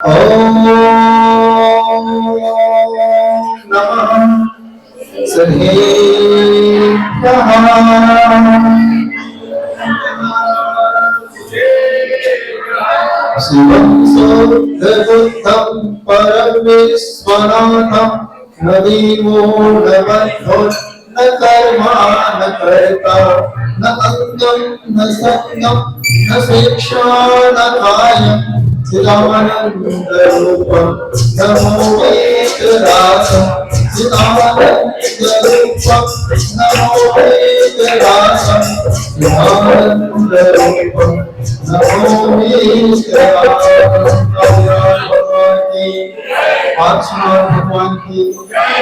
ओम नमः सहेभ्यः। शिवं शुद्धबुद्धं परमेश्वरनाथं न देवो न बद्धो न कर्मा न कर्ता न अंगं न संगं न शिक्षा न कायं चिदानन्दरूपं नमो वेदव्यासं चिदानन्दरूपं नमो वेदव्यासं चिदानन्दरूपं नमो वेदव्यासं। भगवान की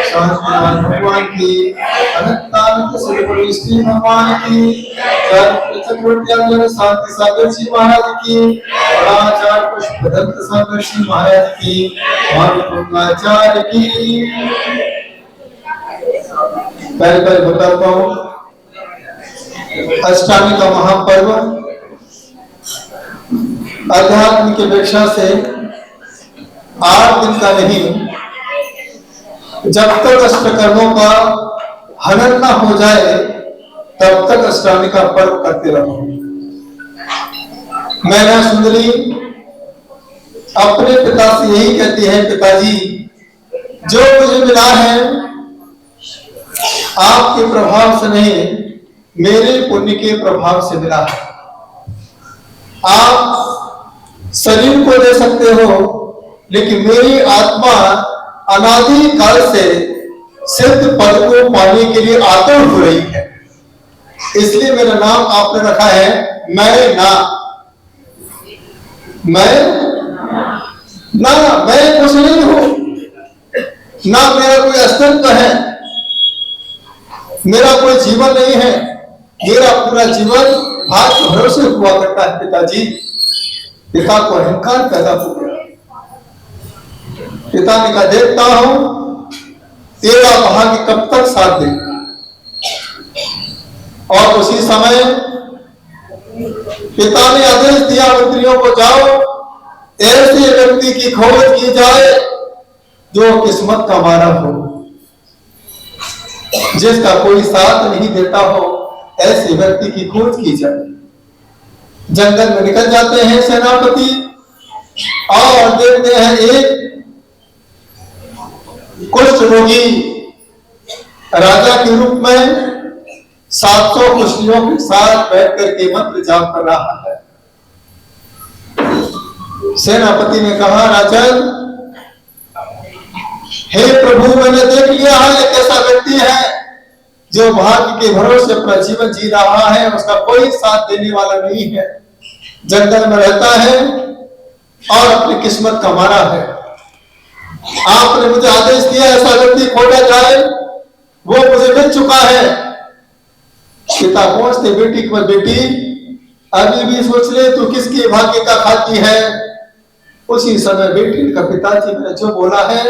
शांतिनाथ भगवान की अनंतानंद श्री श्री भगवान की चतुर्थी शांति सागर जी महाराज की आचार्य पुष्पदत्त सागर जी महाराज की आचार्य की। पहले बताता हूँ अष्टमी का महापर्व अध्यात्म की अपेक्षा से 8 दिन का नहीं, जब तक अष्टकर्मों का हनन न हो जाए तब तक अष्टमी का पर्व करते रहो। मैना सुंदरी अपने पिता से यही कहती है, पिताजी जो मुझे मिला है आपके प्रभाव से नहीं, मेरे पुण्य के प्रभाव से मिला है। आप शरीर को दे सकते हो, लेकिन मेरी आत्मा अनादि काल से सिद्ध पद को पाने के लिए आतुर हो रही है। इसलिए मेरा नाम आपने रखा है मैं कुछ नहीं हूं, ना मेरा कोई अस्तित्व है, मेरा कोई जीवन नहीं है। मेरा पूरा जीवन भाग्य भरोसे हुआ करता है। पिताजी, पिता को अहंकार पैदा हो गया। पिता ने कहा देखता हूं तेरा भाग्य कब तक साथ देगा। और उसी समय पिता ने आदेश दिया मंत्रियों को, जाओ ऐसे व्यक्ति की खोज की जाए जो किस्मत का मारा हो, जिसका कोई साथ नहीं देता हो, ऐसे व्यक्ति की खोज की जाए। जंगल में निकल जाते हैं सेनापति और देखते हैं एक कुष्ठ रोगी राजा के रूप में 700 कुष्ठियों के साथ बैठ करके मंत्र जाप कर रहा है। सेनापति ने कहा, राजन, हे प्रभु, मैंने देख लिया है एक ऐसा व्यक्ति है जो भाग्य के भरोसे अपना जीवन जी रहा है, उसका कोई साथ देने वाला नहीं है, जंगल में रहता है और अपनी किस्मत का मारा है। आपने मुझे आदेश दिया ऐसा व्यक्ति खोजा जाए, वो मुझे मिल चुका है। पिता पहुंचते बेटी को, बेटी अभी भी सोच ले तू किसके भाग्य का खाती है। उसी समय बेटी का, पिताजी ने जो बोला है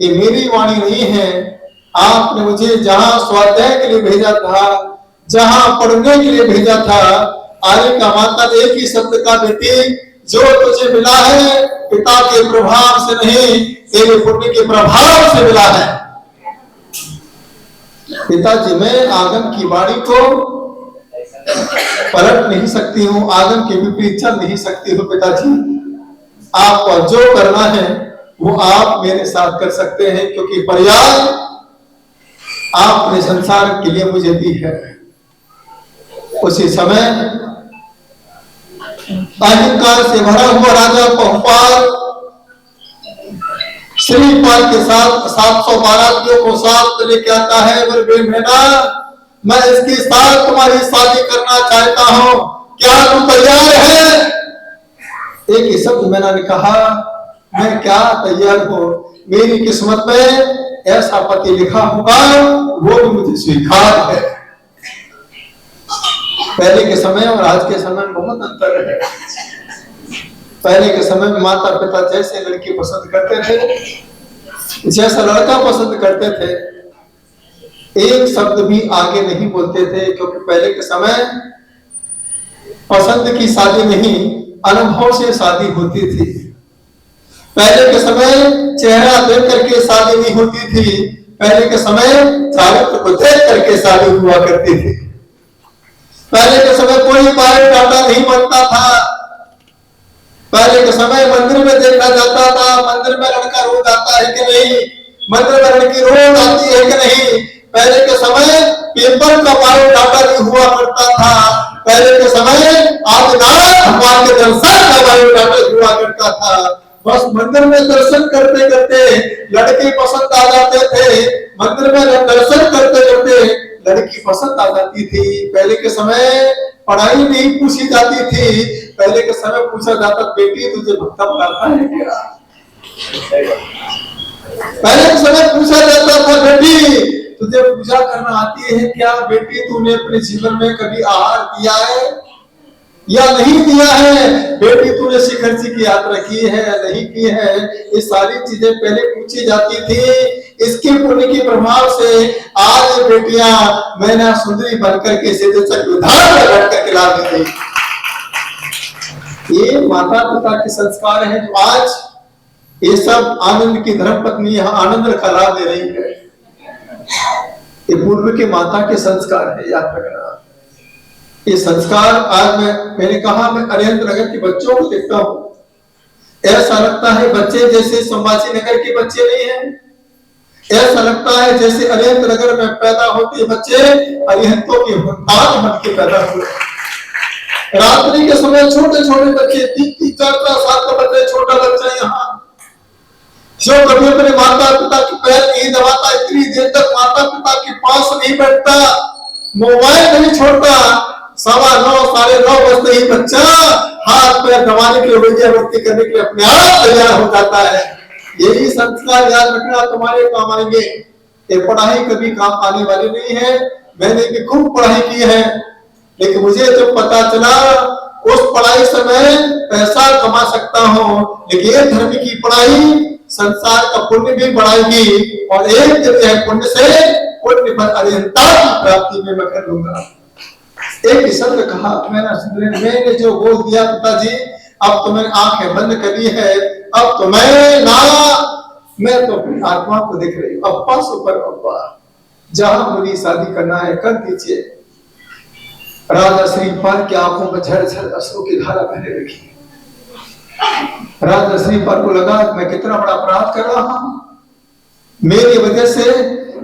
ये मेरी वाणी नहीं है, आपने मुझे जहां स्वाध्याय के लिए भेजा था, जहां पढ़ने के लिए भेजा था, आने का मतलब एक ही शब्द का, बेटी जो तुझे मिला है पिता के प्रभाव से नहीं, तेरे पुण्य के प्रभाव से मिला है। पिताजी, मैं आगम की वाणी को पलट नहीं सकती हूँ, आगम के विपरीत चल नहीं सकती हूँ। पिताजी, आपको जो करना है वो आप मेरे साथ कर सकते हैं, क्योंकि पर्याय आपने संसार के लिए मुझे दी है। उसी समय अहंकार से भरा हुआ राजा बहुपाल श्रीपाल के साथ 700 बारातियों को साथ लेके आता है। मैना, मैं इसके साथ तुम्हारी शादी करना चाहता हूं, क्या तुम तैयार है? एक ही शब्द मैंने ने कहा, मैं क्या तैयार हूं, मेरी किस्मत में ऐसा पति लिखा होगा, वो भी मुझे स्वीकार है। पहले के समय और आज के समय में बहुत अंतर है। पहले के समय में माता पिता जैसे लड़की पसंद करते थे, जैसा लड़का पसंद करते थे, एक शब्द भी आगे नहीं बोलते थे, क्योंकि पहले के समय पसंद की शादी नहीं, अनुभव से शादी होती थी। पहले के समय चेहरा देख करके शादी नहीं होती थी, पहले के समय चारित्र को देख करके शादी हुआ करती थी। पहले के समय कोई बायोडाटा नहीं बनता था, पहले के समय मंदिर में देखा जाता था मंदिर में लड़का रोज आता है कि नहीं, मंदिर में लड़की रोज आती है कि नहीं। पहले के समय पेपर का बायोडाटा नहीं हुआ करता था, पहले के समय आदिनाथ भगवान के दर्शन का बायोडाटा हुआ करता था। बस मंदिर में दर्शन करते करते लड़के पसंद आ जाते थे, मंदिर में दर्शन करते करते लड़की पसंद आ जाती थी। पहले के समय पढ़ाई नहीं पूछी जाती थी, पहले के समय पूछा जाता बेटी तुझे भक्ता पढ़ाता है क्या। पहले के समय पूछा जाता था बेटी तुझे पूजा करना आती है क्या, बेटी तूने अपने जीवन में कभी आहार दिया है या नहीं दिया है, बेटी तूने शिखर जी की यात्रा की है नहीं की है। ये सारी चीजें पहले पूछी जाती थी। इसके पुण्य के प्रभाव से आज बेटियां मैना सुंदरी बनकर के सीधे चक्रधार में बैठ करके ला दी गई। ये माता पिता के संस्कार है जो आज ये सब आनंद की धर्मपत्नी यहाँ आनंद का लाभ दे रही है। ये पूर्व के माता के संस्कार है, याद रखना। ये संस्कार आज मैंने कहा मैं अरिहंत नगर के बच्चों को देखता हूं, ऐसा लगता है बच्चे जैसे संभाजी नगर के बच्चे नहीं हैं। ऐसा लगता है जैसे अरिहंत नगर में पैदा होते बच्चे अरिहंतों के संतान बन के पैदा हुए। रात्रि के समय छोटे छोटे बच्चे 3-3, 4-4 साल का बच्चा, छोटा बच्चा यहाँ जो कभी अपने माता पिता के पैर नहीं दबाता, इतनी देर तक माता पिता के पास नहीं बैठता, मोबाइल नहीं छोड़ता, 9:15, 9:30 बजते ही बच्चा हाथ पैर दबाने के लिए विद्यावृत्ति करने के लिए अपने आप तैयार हो जाता है। यही संस्कार याद रखना तुम्हारे काम आएंगे। ये पढ़ाई कभी काम आने वाली नहीं है। मैंने भी खूब पढ़ाई की है, लेकिन मुझे जब पता चला उस पढ़ाई से मैं पैसा कमा सकता हूँ, लेकिन ये धर्म की पढ़ाई संसार का पुण्य भी बढ़ाएगी और एक दिन पुण्य से पुण्य पर अरिहंता की प्राप्ति में मैं कर लूंगा। एक शब्द कहा मैंने जो बोल दिया पिताजी, अब तो मैंने आंखें बंद करी है, अब तो मैं तो अपनी आत्मा को देख रही हूँ। अब्बा सुपर अब्बा, जहां मुझे शादी करना है कर दीजिए। राजा श्रीपाल की आंखों में झरझर अश्रु की धारा बहने लगी। राजा श्रीपाल को लगा मैं कितना बड़ा अपराध कर रहा हूं, मेरी वजह से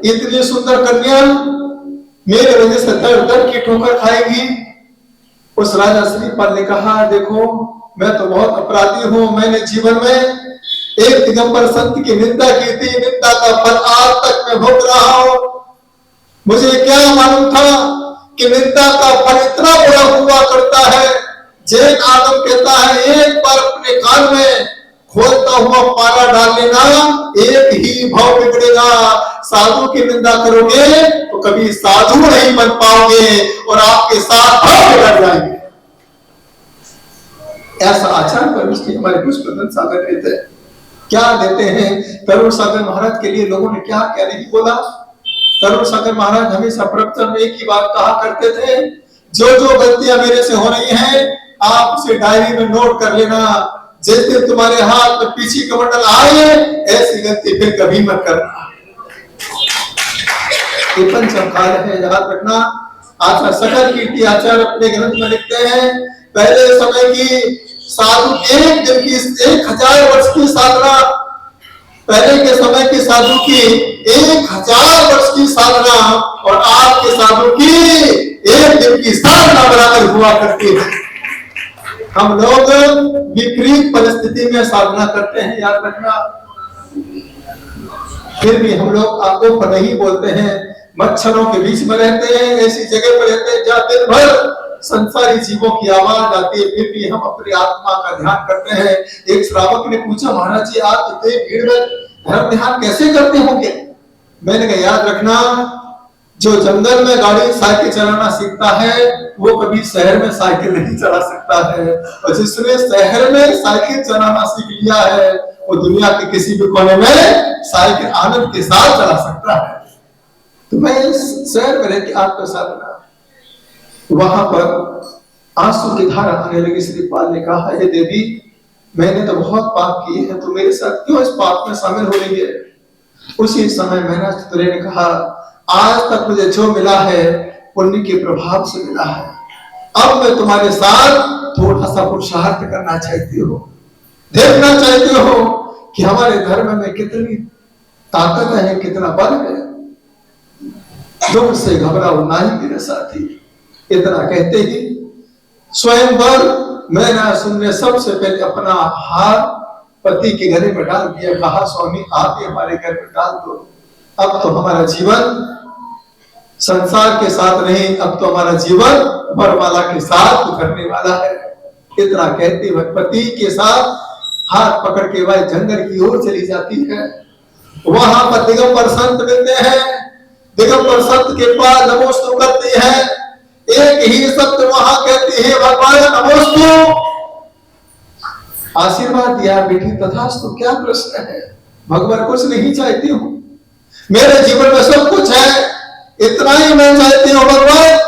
इतनी सुंदर कन्या मेरे वजह से दर दर की ठोकर खाएगी। उस राजा श्रीपाल ने कहा देखो मैं तो बहुत अपराधी हूं, मैंने जीवन में एक दिगंबर संत की निंदा की थी, निंदा का फल आज तक मैं भोग रहा हूं। मुझे क्या मालूम था कि निंदा का फल इतना बुरा हुआ करता है। जैन आगम कहता है एक बार अपने कान में खोलता हुआ पारा डाल लेना, एक ही भाव बिगड़ेगा। साधु की निंदा करोगे तो कभी साधु नहीं बन पाओगे और आपके साथ भाव बिगड़ जाएंगे। ऐसा आचार्य परमेश्वर हमारे पुष्पदन सागर देते हैं। क्या देते हैं? तरुण सागर महाराज के लिए लोगों ने क्या क्या नहीं बोला। तरुण सागर महाराज हमेशा प्रवचन में एक ही बात कहा करते थे, जो जो गलतियां मेरे से हो रही हैं आप उसे डायरी में नोट कर लेना। जिस दिन तुम्हारे हाथ में पीछे कमंडल आए ऐसी गलती फिर कभी मत करना। ये पंचमकाल है, याद रखना। आचार्य सकल कीर्ति आचार्य अपने ग्रंथ में लिखते हैं पहले समय की साधु एक दिन की 1000 वर्ष की साधना, पहले के समय की साधु की 1000 वर्ष की साधना और आज के साधु की एक दिन की साधना बराबर हुआ करती है। हम लोग विपरीत परिस्थिति में साधना करते हैं, याद रखना। फिर भी हम लोग आंखों पर नहीं बोलते हैं, मच्छरों के बीच में रहते हैं, ऐसी जगह पर रहते हैं जहाँ दिन भर संसारी जीवों की आवाज आती है, फिर भी हम अपनी आत्मा का ध्यान करते हैं। एक श्रावक ने पूछा महाराज जी आप इतने भीड़ में धर्म ध्यान कैसे करते होंगे? मैंने कहा याद रखना, जो जंगल में गाड़ी साइकिल चलाना सीखता है वो कभी शहर में साइकिल नहीं चला सकता है, और जिसने शहर में साइकिल चलाना सीख लिया है वो दुनिया के किसी भी कोने में साइकिल आनंद के साथ चला सकता है। तो मैं शहर में रहती आपका साधना, वहां पर आंसू की धारा आने लगी। श्रीपाल ने कहा हे देवी मैंने तो बहुत पाप किए हैं, तो मेरे साथ क्यों इस पाप में शामिल हो रही है? उसी समय मैना चितुरे ने कहा, आज तक मुझे जो मिला है पुण्य के प्रभाव से मिला है, अब मैं तुम्हारे साथ थोड़ा सा पुरुषार्थ करना चाहती हूँ, देखना चाहती हूँ कि हमारे धर्म में कितनी ताकत है, कितना बल है। दुख से घबराओ नहीं मेरे साथी। इतना कहते ही स्वयंवर मैना सुनने सबसे पहले अपना हाथ पति के गले में डाल दिया, कहा स्वामी आप ही हमारे घर में डाल दो, अब तो हमारा जीवन संसार के साथ नहीं, अब तो हमारा जीवन वरमाला के साथ गुजरने वाला है। इतना कहते हुए पति के साथ हाथ पकड़ के वह जंगल की ओर चली जाती है। वहां पर दिगंबर संत मिलते हैं, दिगंबर संत के पास नमोस्तु करती है, एक ही शब्द वहां कहती है, भगवान नमोस्तु। आशीर्वाद दिया बेटी तथास्तु, क्या प्रश्न है? भगवान कुछ नहीं चाहती हूँ, मेरे जीवन में सब कुछ है, इतना ही मैं चाहती हूँ भगवान,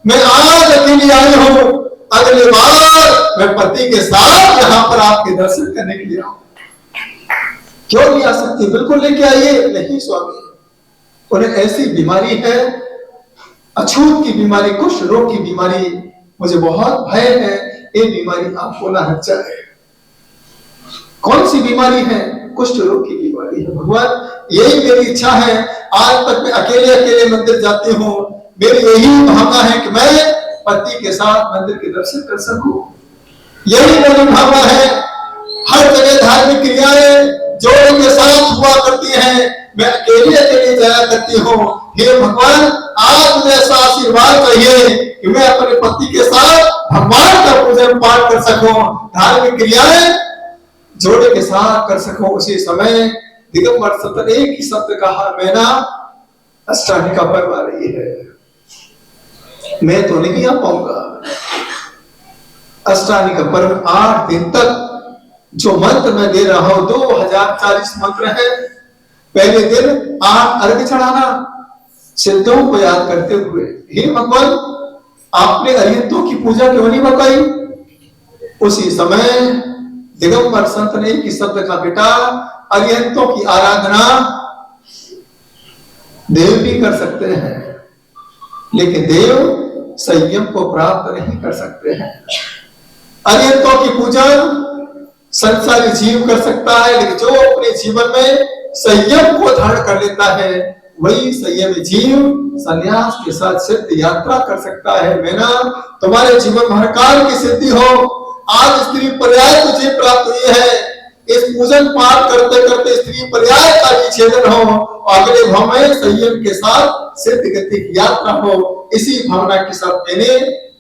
मैं आज अकेली आई हूँ, अगली बार मैं पति के साथ यहाँ पर आपके दर्शन करने के लिए आऊँ। क्यों नहीं आ सकती? बिल्कुल लेके आइए। नहीं स्वामी, उन्हें ऐसी बीमारी है, अछूत की बीमारी, कुष्ठ रोग की बीमारी, मुझे बहुत भय है, ये बीमारी आपको ना हट जाए। कौन सी बीमारी है? कुष्ठ रोग की बीमारी है। भगवान यही मेरी इच्छा है, आज तक मैं अकेले अकेले मंदिर जाती हूँ, मेरी यही भावना है कि मैं पति के साथ मंदिर के दर्शन कर सकूं, यही मेरी भावना है। हर जगह धार्मिक क्रियाएं जोड़ों के साथ हुआ करती हैं, मैं अकेले अकेले जाया करती हूँ। हे भगवान, आज मुझे ऐसा आशीर्वाद चाहिए कि मैं अपने पति के साथ भगवान का पूजन पाठ कर सकूं, धार्मिक क्रियाएं जोड़े के साथ कर सकूं। उसी समय दिगंबर संत ने एक ही शब्द कहा, मैना अष्टांगी का पर्व आ रही है, मैं तो नहीं आ पाऊंगा। अष्टांगी का पर्व 8 दिन तक जो मंत्र मैं दे रहा हूं 2040 मंत्र है। पहले दिन 8 अर्घ चढ़ाना, सिद्धों को याद करते हुए, हे भगवान आपने अरिहंतों की पूजा क्यों नहीं बताई? उसी समय दिगंबर संत ने एक शब्द का, बेटा अरिहंतों की आराधना देव भी कर सकते हैं, लेकिन देव संयम को प्राप्त नहीं कर सकते हैं। अरिहंतों की पूजा संसारी जीव कर सकता है, लेकिन जो अपने जीवन में संयम को धारण कर लेता है वही संयमी जीव संन्यास के साथ सिद्ध यात्रा कर सकता है। मैना तुम्हारे जीवन में हर काल की सिद्धि हो। आज स्त्री पर्याय तुझे प्राप्त हुई है, इस पूजन पाठ करते करते स्त्री पर्याय का विच्छेदन हो, अगले भाव में संयम के साथ सिद्ध गति की यात्रा हो। इसी भावना के साथ मैंने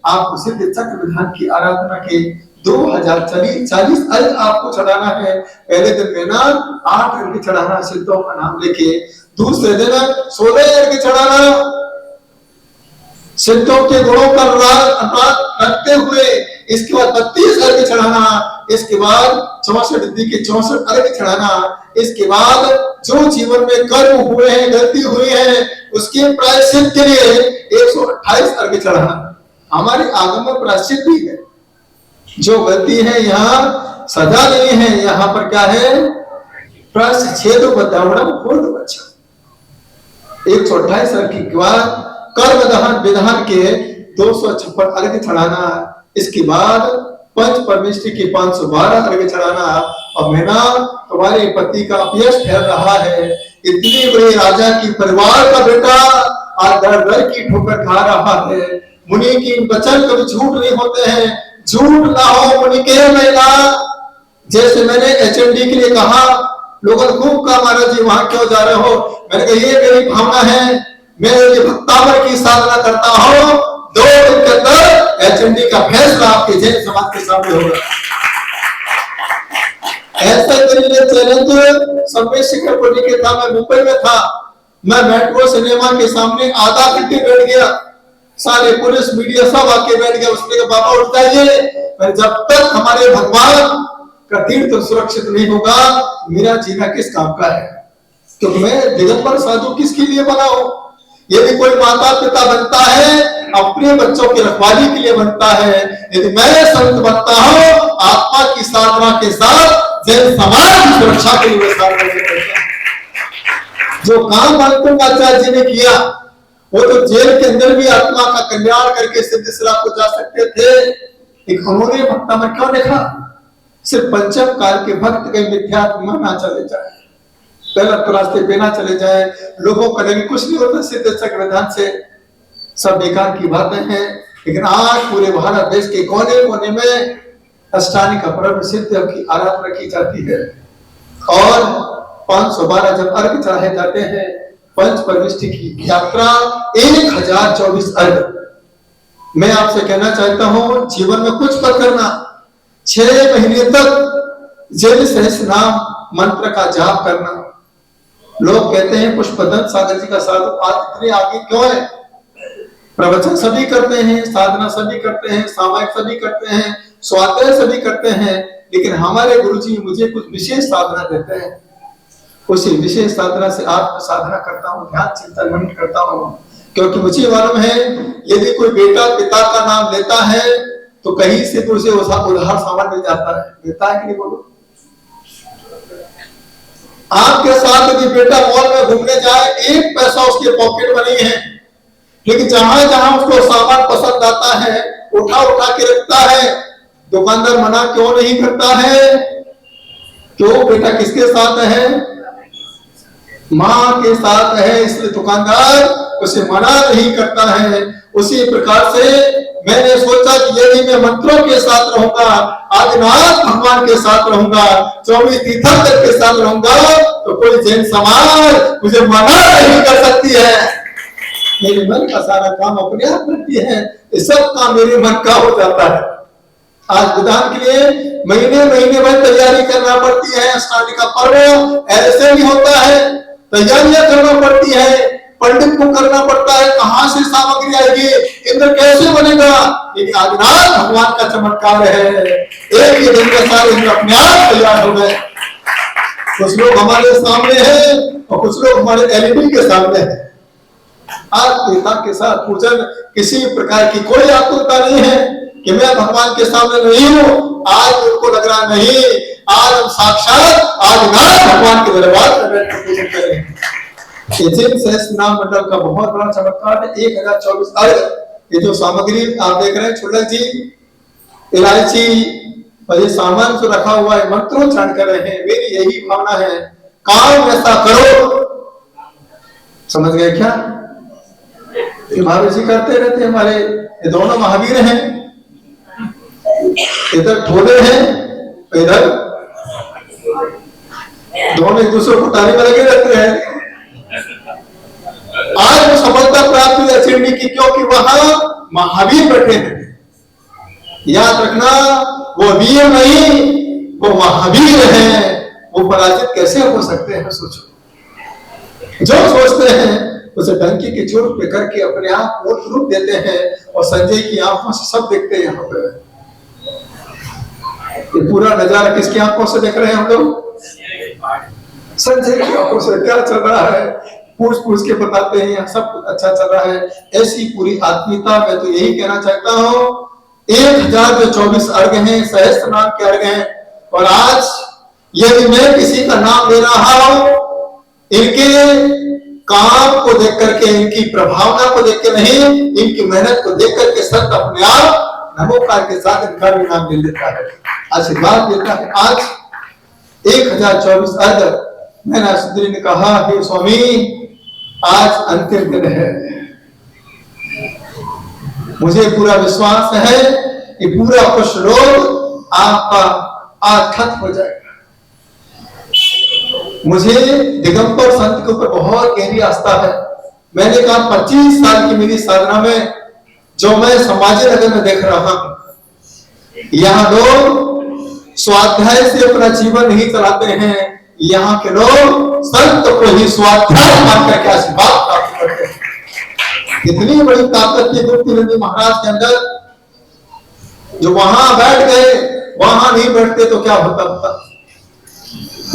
आपको सिद्ध चक्र विधान की आराधना के 2040 अर्घ आपको चढ़ाना है। पहले दिन में ना 8 अर्घ चढ़ाना सिद्धों का नाम लेके, दूसरे दिन 16 अर्घ चढ़ाना सिद्धों के गुणों का रखते हुए, इसके बाद 32 अर्घ चढ़ाना, इसके बाद 64 दिन के 64 अर्घ चढ़ाना, इसके बाद जो जीवन में कर्म हुए हैं, गलती हुई है, उसके प्रायश्चित के लिए 128 अर्घ चढ़ाना। हमारे आगम में प्रायश्चित भी है, जो गलती है यहाँ सजा नहीं है, यहाँ पर क्या है? प्रायश्चित। 128 अर्घ के बाद कर्म दहन विधान के 256 अर्घ चढ़ाना, इसके बाद पंच परमेष्टि की 512 अर्घ चढ़ाना। और मैना तुम्हारे पति का अपयश फैल रहा है, इतनी बड़ी राजा की परिवार का बेटा आज दर दर की ठोकर खा रहा है। मुनि की वचन कभी झूठ नहीं होते हैं, झूठ ना हो मुनि के मैना। जैसे मैंने HMD के लिए कहा, लोगों ने खूब कहा महाराज जी वहां क्यों जा रहे हो? मैंने कहा ये मेरी भावना है, मैं ये भक्तावर की साधना करता हूँ, 2 दिन के अंदर HMD का फैसला आपके जैन समाज के सामने होगा। ऐसा करिए चैलेंज सब शिखर को लेके था। मैं मुंबई में था, मैं मेट्रो सिनेमा के सामने आधा घंटे बैठ गया, सारे पुलिस मीडिया सब आके बैठ गया। उसने कहा बाबा उठ जाइए, जब तक हमारे भगवान का तीर्थ सुरक्षित नहीं होगा मेरा जीना किस काम का है? तो मैं दिगंबर साधु किसके लिए बनाऊं? यदि कोई माता पिता बनता है अपने बच्चों की रखवाली के लिए बनता है। यदि मैं संत बनता हूँ, आत्मा की साधना के साथ जैन समाज की सुरक्षा के लिए साधना करता हूं। जो काम आचार्य जी ने किया, वो तो जेल के अंदर भी आत्मा का कल्याण करके सिद्ध को जा सकते थे, लेकिन उन्होंने भक्ता में क्यों लिखा? सिर्फ पंचम काल के भक्त कहीं मिथ्यात्व में ना चले जाए, गलत रास्ते पे ना चले जाए, लोगों का लेकिन कुछ नहीं होता सिद्ध संविधान से, सब बेकार की बातें हैं। लेकिन आज पूरे भारत देश के कोने कोने में अष्टांगी का पर्व सिद्ध की आराधना की जाती है और 512 जब अर्घ चढ़ाए जाते हैं, पंच परमिष्टि की यात्रा 1024 अर्घ। मैं आपसे कहना चाहता हूं, जीवन में कुछ पर करना, 6 महीने तक जल सहस्त्र नाम मंत्र का जाप करना। लोग कहते हैं पुष्पदंत सागर जी का साधु आज इतने आगे क्यों है? प्रवचन सभी करते हैं, साधना सभी करते हैं, सामायिक सभी करते हैं, स्वाध्याय सभी करते हैं, लेकिन हमारे गुरुजी मुझे कुछ विशेष साधना देते हैं। उसी विशेष साधना से आत्म साधना करता हूँ, ध्यान चिंतन मनन करता हूँ, क्योंकि मुझे मालूम है यदि कोई बेटा पिता का नाम लेता है तो कहीं से तो उसे उधार सामान मिल जाता है। देता है कि नहीं बोलो? आपके साथ यदि बेटा मॉल में घूमने जाए, 1 पैसा उसके पॉकेट में नहीं है, लेकिन जहां जहां उसको सामान पसंद आता है उठा उठा के रखता है। दुकानदार मना क्यों नहीं करता है? क्यों? बेटा किसके साथ है? मां के साथ है, इसलिए दुकानदार उसे मना नहीं करता है। उसी प्रकार से मैंने सोचा कि यदि मैं मंत्रों के साथ रहूंगा, आदिनाथ भगवान के साथ रहूंगा, 24 तीर्थंकर के साथ रहूंगा, तो कोई जैन समाज मुझे मना नहीं कर सकती है। मेरे मन का सारा काम अपने आप करती है, ये सब काम मेरे मन का हो जाता है। आज विधान के लिए महीने महीने भर तैयारी करना पड़ती है। अष्टांगी का पर्व ऐसे नहीं होता है, तैयारियां करना पड़ती है, पंडित को करना पड़ता है, कहां से सामग्री आएगी, इंद्र कैसे बनेगा, ये आदिनाथ भगवान का चमत्कार है। एक ही दिन में सारे इंद्र अपने आप तैयार हो गए। कुछ लोग हमारे सामने हैं और कुछ लोग हमारे एलईडी के सामने हैं। आज पिता के साथ पूजन किसी प्रकार की कोई आकुलता नहीं है कि मैं भगवान के सामने नहीं हूं। आज उनको लग रहा नहीं, आज हम साक्षात आदिनाथ भगवान के दरबार में बैठ कर पूजन करें। नाम मंडल का बहुत बड़ा चमत्कार है। 1024 अर्घ, ये जो सामग्री आप देख रहे हैं, छुड़क जी, इलायची और ये सामान जो रखा हुआ है, मंत्रोच्चारण कर रहे हैं। मेरी यही भावना है, काम ऐसा करो। समझ गए क्या? महावीर जी करते रहते, हमारे ये दोनों महावीर हैं, इधर ठोले हैं, इधर दोनों एक दूसरे को ताली में लगे रहते हैं। आज वो सफलता प्राप्त हुई अचेंडी की, क्योंकि वहां महावीर बैठे हैं। याद रखना, वो वीर नहीं, वो महावीर हैं। वो पराजित कैसे हो सकते हैं? सोचो। जो सोचते हैं उसे डंकी की चोट पे करके अपने आप को रूप देते हैं, और संजय की आंखों से सब देखते हैं। यहाँ पे ये पूरा नजारा किसकी आंखों से देख रहे हैं हम लोग? संजय की आंखों से क्या चल रहा है, पूछ पूछ के बताते हैं, सब कुछ अच्छा चल रहा है। ऐसी पूरी आत्मीयता, मैं तो यही कहना चाहता हूँ। 1024 अर्घ हैं, सहस्त्र नाम के अर्घ हैं, और आज यदि मैं किसी का नाम ले रहा हूं, इनके काम को देख करके, इनकी प्रभावना को देख के नहीं, इनकी मेहनत को देख करके संत अपने आप नमोकार के साथ इनका भी नाम ले लेता है, आशीर्वाद देता है। आज 1024 अर्घ, मैंने सुधरी ने कहा, हे स्वामी आज अंतिम दिन है। मुझे पूरा विश्वास है कि पूरा कुछ रोग आपका आज खत्म हो जाएगा। मुझे दिगंबर संत के ऊपर बहुत गहरी आस्था है। मैंने कहा 25 साल की मेरी साधना में जो मैं समाज नगर में देख रहा हूं, यहाँ लोग स्वाध्याय से अपना जीवन नहीं चलाते हैं, यहाँ के लोग संत को ही स्वाध्याय मान करके आशीर्वाद प्राप्त करते हैं। इतनी बड़ी ताकत थी गुप्ती महाराज के अंदर, जो वहां बैठ गए, वहां नहीं बैठते तो क्या होता?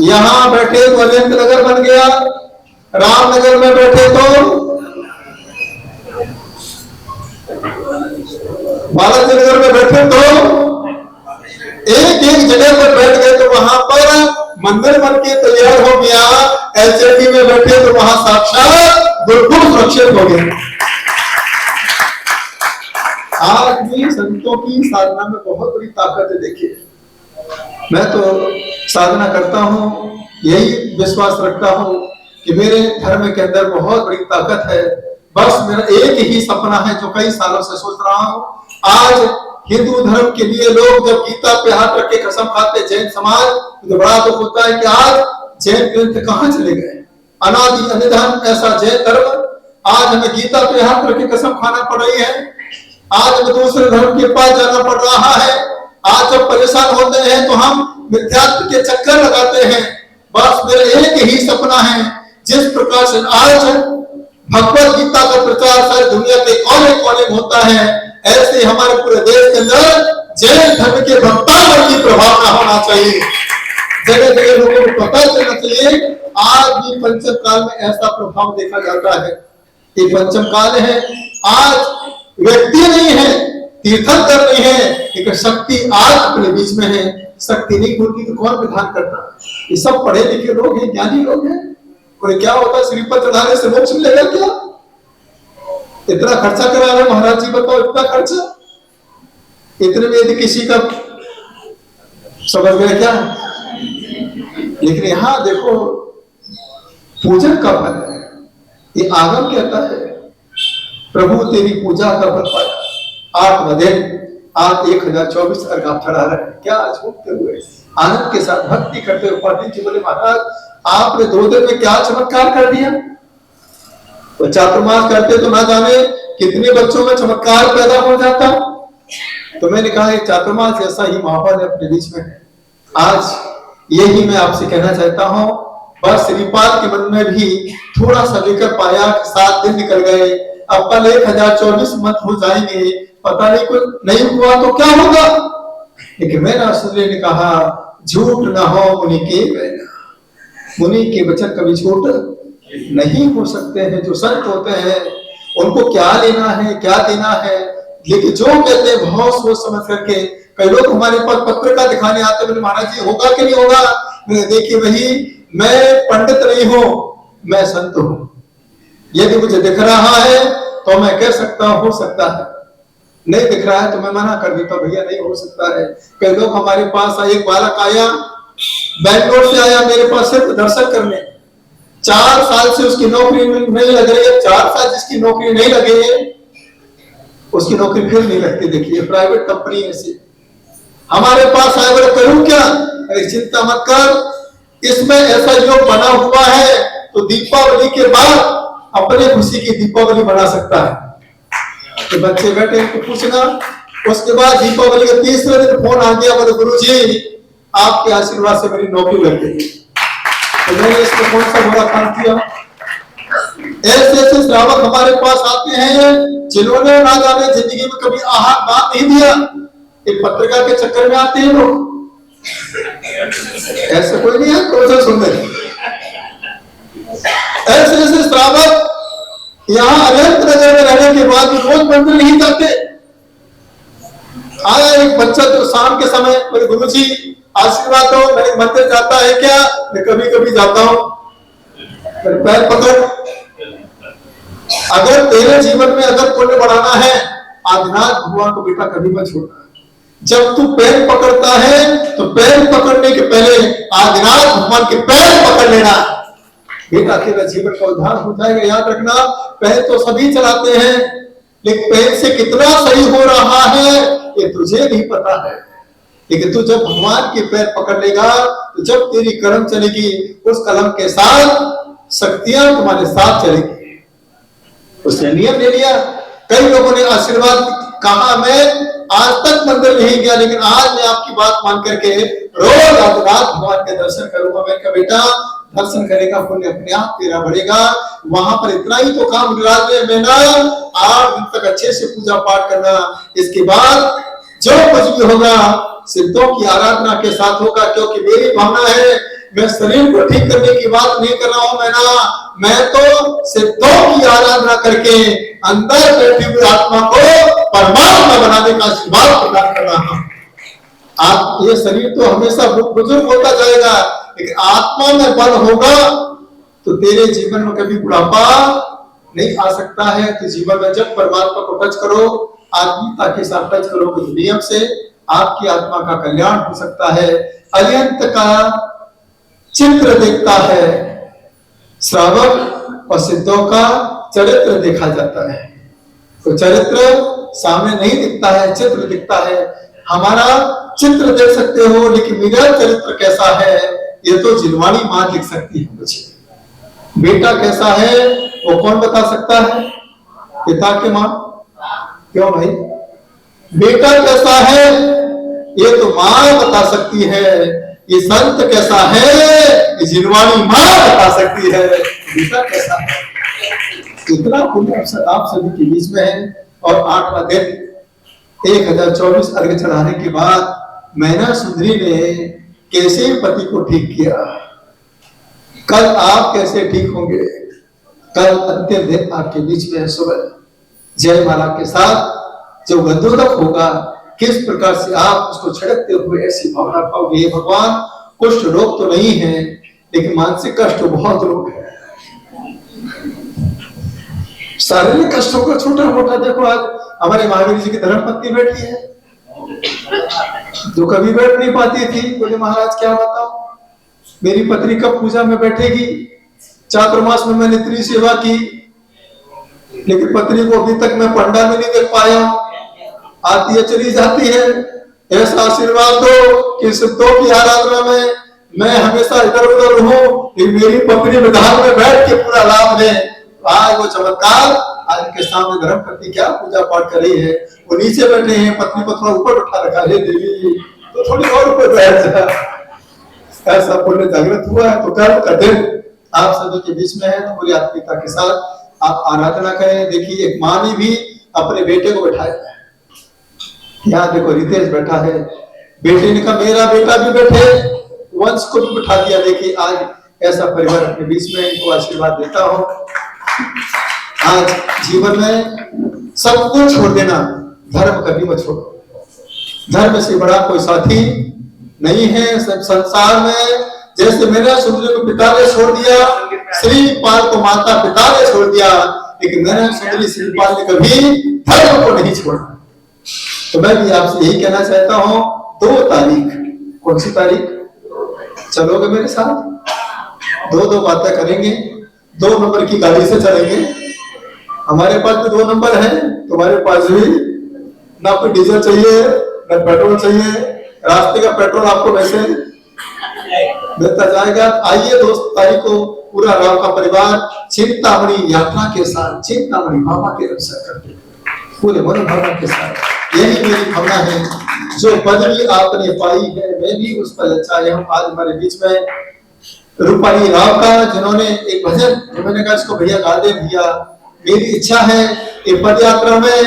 यहां बैठे तो अनंत नगर बन गया, रामनगर में बैठे तो बालाजी नगर में बैठे तो एक एक जगह पर बैठ गए तो वहां पर मंदिर बन के तैयार हो गया। एचएमडी में बैठे तो वहां साक्षात बिल्कुल सुरक्षित हो गए। आज भी संतों की साधना में बहुत बड़ी ताकत है। देखिए, मैं तो साधना करता हूं, यही विश्वास रखता हूं कि मेरे धर्म के अंदर बहुत बड़ी ताकत है। बस मेरा एक ही सपना है जो कई सालों से सोच रहा हूं। आज हिंदू धर्म के लिए लोग जब गीता पे हाथ रख के कसम खाते, जैन समाज, तो बड़ा दुख होता है कि आज जैन ग्रंथ कहां चले गए। अनादि अनिधन ऐसा जैन धर्म, आज हमें गीता पे हाथ रख के कसम खाना पड़ रही है। आज हमें दूसरे धर्म के पास जाना पड़ रहा है। आज जब परेशान होते हैं तो हम मिथ्यात्व के चक्कर लगाते हैं। बस मेरा एक ही सपना है, जिस प्रकार से आज भगवत गीता का प्रचार सारी दुनिया के कोने कोने में होता है, ऐसे हमारे पूरे देश के अंदर जैन धर्म के भक्तों की प्रभाव होना चाहिए। जगह जगह लोगों को पता चलना चाहिए। आज भी पंचम काल में ऐसा प्रभाव देखा जाता है। ये पंचम काल है। आज व्यक्ति नहीं है, तीर्थंकर नहीं है, एक शक्ति आज अपने बीच में है। शक्ति नहीं होती तो कौन विधान करता। ये सब पढ़े लिखे लोग हैं, ज्ञानी लोग हैं। और क्या होता है, श्रीपद चढ़ाने से मोक्ष मिलेगा क्या? इतना खर्चा करा रहे महाराज जी, बताओ इतना खर्चा, इतने में यदि किसी का समझ गए क्या? लेकिन यहां देखो, पूजन का फल है। ये आगम कहता है, प्रभु तेरी पूजा का फल पाया। 8 बजे आज 1024 अर्घ आप चढ़ा रहे हैं। क्या झूठते हुए आनंद के साथ भक्ति करते हुए पंडित जी बोले, महाराज आपने 2 दिन में क्या चमत्कार कर दिया। तो चातुर्मास करते तो ना जाने कितने बच्चों में चमत्कार पैदा हो जाता। तो मैंने कहा चातुर्मास ऐसा ही माहौल है अपने बीच में है। आज यही मैं आपसे कहना चाहता हूं। बस श्रीपाद के मन में भी थोड़ा सा लेकर पाया, 7 दिन निकल गए, अब कल 1024 मत हो जाएंगे, पता नहीं कुछ नहीं हुआ तो क्या होगा। लेकिन मेरा सूर्य ने कहा, झूठ ना हो मुनि के कहना। मुनि के वचन कभी झूठ नहीं हो सकते हैं। जो संत होते हैं उनको क्या लेना है, क्या देना है। लेकिन जो कहते हैं बहुत सोच समझ करके। कई लोग हमारे पास पत्रिका दिखाने आते हैं, महाराज जी होगा कि नहीं होगा। देखिए वही, मैं पंडित नहीं हूं, मैं संत हूं। यदि मुझे दिख रहा है तो मैं कह सकता हूं हो सकता है, नहीं दिख रहा है तो मैं मना कर देता हूं, भैया नहीं हो सकता है। कई लोग हमारे पास, एक बालक आया, बैंगलोर से आया मेरे पास सिर्फ दर्शन करने। 4 साल से उसकी नौकरी नहीं लग रही है। 4 साल जिसकी नौकरी नहीं लगे उसकी नौकरी फिर नहीं लगती। देखिए प्राइवेट कंपनी ऐसी हमारे पास आए, बोले करूं क्या? अरे चिंता मत कर, इसमें ऐसा योग बना हुआ है तो दीपावली के बाद अपने खुशी की दीपावली बना सकता है। तो बच्चे बैठे तो पूछना, उसके बाद दीपावली के 3रे दिन फोन आ गया, बोले गुरुजी आपके आशीर्वाद से मेरी नौकरी लग गई। तो मैंने इसको कौन सा बुरा काम किया? ऐसे ऐसे श्रावक हमारे पास आते हैं जिन्होंने ना जाने जिंदगी में कभी आहार बात नहीं दिया, एक पत्रिका के चक्कर में आते हैं लोग। ऐसे कोई नहीं है प्रोसेस सुनने। ऐसे ऐसे श्रावक यहाँ अनंत नगर में रहने के बाद भी रोज मंदिर नहीं जाते। आया एक बच्चा तो शाम के समय, मेरे गुरुजी आशीर्वाद दो, मैं मंदिर जाता है क्या? मैं कभी कभी जाता हूं। मेरे पैर पकड़, अगर तेरे जीवन में अगर पुण्य बढ़ाना है, आदिनाथ भगवान को बेटा कभी मत छोड़ना। जब तू पैर पकड़ता है तो पैर पकड़ने के पहले आदिनाथ भगवान के पैर पकड़ लेना, बेटा तेरा जीवन का उद्धार हो जाएगा। याद रखना, पैर तो सभी चलाते हैं, लेकिन पैर से कितना सही हो रहा है ये तुझे भी पता है। लेकिन तू जब भगवान के पैर पकड़ लेगा तो जब तेरी कलम चलेगी, उस कलम के साथ शक्तियां तुम्हारे साथ चलेगी। उसने नियम ले लिया। कई लोगों ने आशीर्वाद कहा, मैं आज तक मंदिर नहीं गया, लेकिन आज मैं आपकी बात मान करके रोज आदिनाथ भगवान के दर्शन करूंगा। मैं कहा बेटा दर्शन करेगा पुण्य अपने आप तेरा बढ़ेगा। वहां पर इतना ही तो काम में ना 8 दिन तक अच्छे से पूजा पाठ करना। इसके बाद जो कुछ भी होगा सिद्धों की आराधना के साथ होगा, क्योंकि मेरी भावना है मैं शरीर को ठीक करने की बात नहीं कर रहा हूं। मैं तो सिद्धों की आराधना करके अंदर बैठी हुई आत्मा को परमात्मा बनाने का आशीर्वाद प्रदान कर रहा हूं। आप ये शरीर तो हमेशा बुजुर्ग होता जाएगा, लेकिन आत्मा में बल होगा तो तेरे जीवन में कभी बुढ़ापा नहीं आ सकता है। तो जीवन में जब परमात्मा को टच करो, आत्मीयता के साथ टच करोगे तो नियम से आपकी आत्मा का कल्याण हो सकता है। अलियंत का चित्र देखता है, श्रावक और सिद्धों का चरित्र देखा जाता है। तो चरित्र सामने नहीं दिखता है, चित्र दिखता है। हमारा चित्र देख सकते हो, लेकिन मेरा चरित्र कैसा है ये तो जिनवाणी मां लिख सकती है मुझे। बेटा कैसा है वो कौन बता सकता है? पिता की मां। क्यों भाई? बेटा कैसा है ये तो मां बता सकती है, ये संत कैसा है ये जिनवाणी मां बता सकती है। बेटा कैसा है, इतना पुण्य आप सभी के बीच में है। और 8वां दिन 1024 अर्घ चढ़ाने के बाद मैना सुंदरी ने कैसे पति को ठीक किया, कल आप कैसे ठीक होंगे। कल अंतिम दिन आपके बीच में सुबह जयमाला के साथ जो गंधोदक होगा, किस प्रकार से आप उसको छिड़कते हुए ऐसी भावना पाओगे, हे भगवान कुष्ठ रोग तो नहीं है लेकिन मानसिक कष्ट बहुत रोग है। शारीरिक कष्टों को छोटा मोटा देखो, आज हमारे महावीर जी की धर्मपत्नी बैठी है जो कभी बैठ नहीं पाती थी। बोले महाराज क्या बताओ, मेरी पत्नी कब पूजा में बैठेगी। चातुर्मास में मैंने इतनी सेवा की लेकिन पत्नी को अभी तक मैं पंडा में नहीं देख पाया, आती है चली जाती है। ऐसा आशीर्वाद दो कि सिद्धों की आराधना में मैं हमेशा इधर उधर रहूं, मेरी पत्नी विधान में बैठ के पूरा लाभ ले। आज वो चमत्कार, आज के सामने धर्मपत्नी क्या पूजा पाठ कर रही है, वो नीचे बैठे हैं, पत्नी को थोड़ा ऊपर उठा रखा है, देवी तो थोड़ी और ऊपर बैठ जा। ऐसा पुण्य जागृत हुआ है तो कल का दिन आप सभी के बीच में है, तो पूरी आत्मीयता के साथ आप आराधना करें। देखिए एक माँ ने भी अपने बेटे को बैठाया है, यहाँ देखो रितेश बैठा है, बेटे ने कहा मेरा बेटा भी बैठे, वंश को भी बैठा दिया। देखिए आज ऐसा परिवार अपने बीच में, इनको आशीर्वाद देता हूँ। आज जीवन में सब कुछ छोड़ देना, धर्म कभी मत छोड़ो। धर्म से बड़ा कोई साथी नहीं है संसार में। जैसे मैंने सुंदरी को पिता ने छोड़ दिया, श्रीपाल को माता पिता ने छोड़ दिया, लेकिन मैंने सुंदरी श्रीपाल ने कभी धर्म को नहीं छोड़ा। तो मैं भी आपसे यही कहना चाहता हूँ, 2 तारीख, कौन सी तारीख, चलोगे मेरे साथ? 2 बातें करेंगे, 2 नंबर की गाड़ी से चलेंगे। हमारे पास तो 2 नंबर है, तुम्हारे पास भी ना कोई डीजल चाहिए ना पेट्रोल चाहिए, रास्ते का पेट्रोल आपको वैसे देता जाएगा। आइए 2 तारीख को पूरा राव का परिवार चिंतामणि यात्रा के साथ चिंतामणि बाबा के दर्शन करते पूरे मनोभावना के साथ। यही मेरी भावना है, जो पदवी आपने पाई है मैं भी उस पर चाहे हूँ। आज हमारे बीच में रूपाली राव का, जिन्होंने एक भजन, मैंने कहा इसको भैया गा दे भैया, मेरी इच्छा है कि पद यात्रा में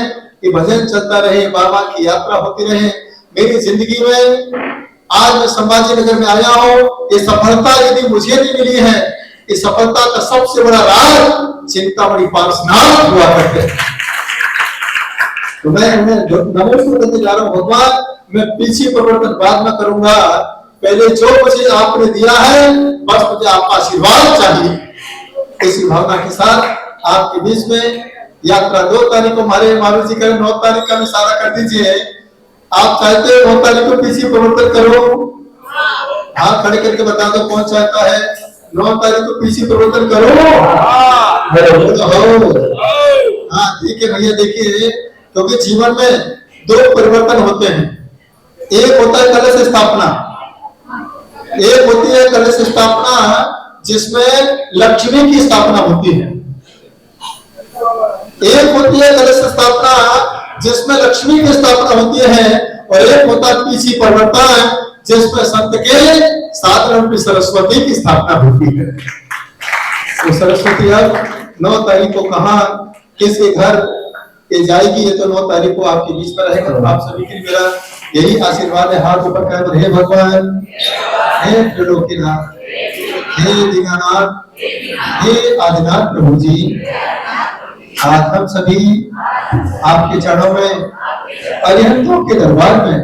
ये भजन चलता रहे, बाबा की यात्रा होती रहे मेरी जिंदगी में। आज मैं संभाजी नगर में आया हूँ, ये सफलता यदि मुझे नहीं मिली है, इस सफलता का सबसे बड़ा राज चिंतामणि पार्षनाथ हुआ करते। तो मैं नमस्कार करते जा रहा हूँ, भगवान मैं पीछे परिवर्तन बाद में करूंगा, पहले जो मुझे आपने दिया है बस मुझे आपका आशीर्वाद चाहिए। इसी भावना के साथ आपके बीच में यात्रा 2 तारीख को हमारे महावीर जी करें, 9 तारीख का इशारा कर दीजिए। आप चाहते हो 9 तारीख को पीछे परिवर्तन करो, हाथ खड़े करके बता दो कौन चाहता है 9 तारीख को पीछे परिवर्तन करो। हाँ ठीक है भैया। देखिए क्योंकि जीवन में 2 परिवर्तन होते हैं, एक होता है कलश स्थापना, एक होती है कलश स्थापना जिसमें लक्ष्मी की स्थापना होती है, एक होती है कलश स्थापना जिसमें लक्ष्मी की स्थापना होती है, और एक होता है पीछी परिवर्तन जिसमें संत के साधन सरस्वती की स्थापना होती है। तो सरस्वती अब 9 तारीख को कहाँ किसके घर ये जाएगी, ये तो 9 तारीख को आपके बीच में रहेगा। तो आप सभी के लिए मेरा यही आशीर्वाद है, हाथ ऊपर कर, हे भगवान, हे त्रिलोकीनाथ, हे दीनानाथ, हे आदिनाथ प्रभु जी, आज हम सभी आपके चरणों में, अरिहंतों के दरबार में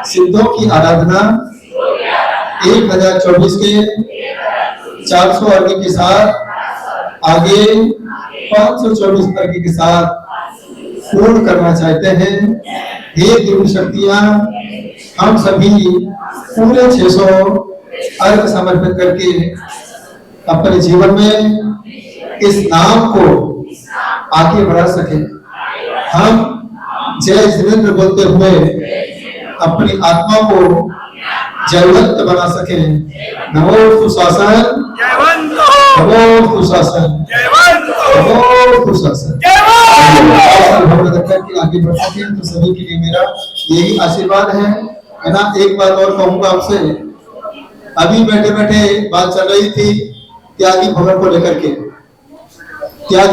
सिद्धों की आराधना 1024 के 400 अर्घ्य के साथ आगे 524 अर्घ्य के साथ पूर्ण करना चाहते हैं। हे दिव्य शक्तियां, हम सभी पूरे 600 अर्घ्य समर्पित करके अपने जीवन में इस नाम को आगे बढ़ा सके। हम जय जिनेंद्र बोलते हुए अपनी आत्मा को जयवंत बना सके। नमो सुशासन, नमो सुशासन, नमो सुशासन। आगे बढ़ सके तो सभी के लिए मेरा यही आशीर्वाद है ना। एक बात और कहूंगा आपसे, अभी बैठे बैठे बात चल रही थी त्यागी भवन को लेकर के। त्यागी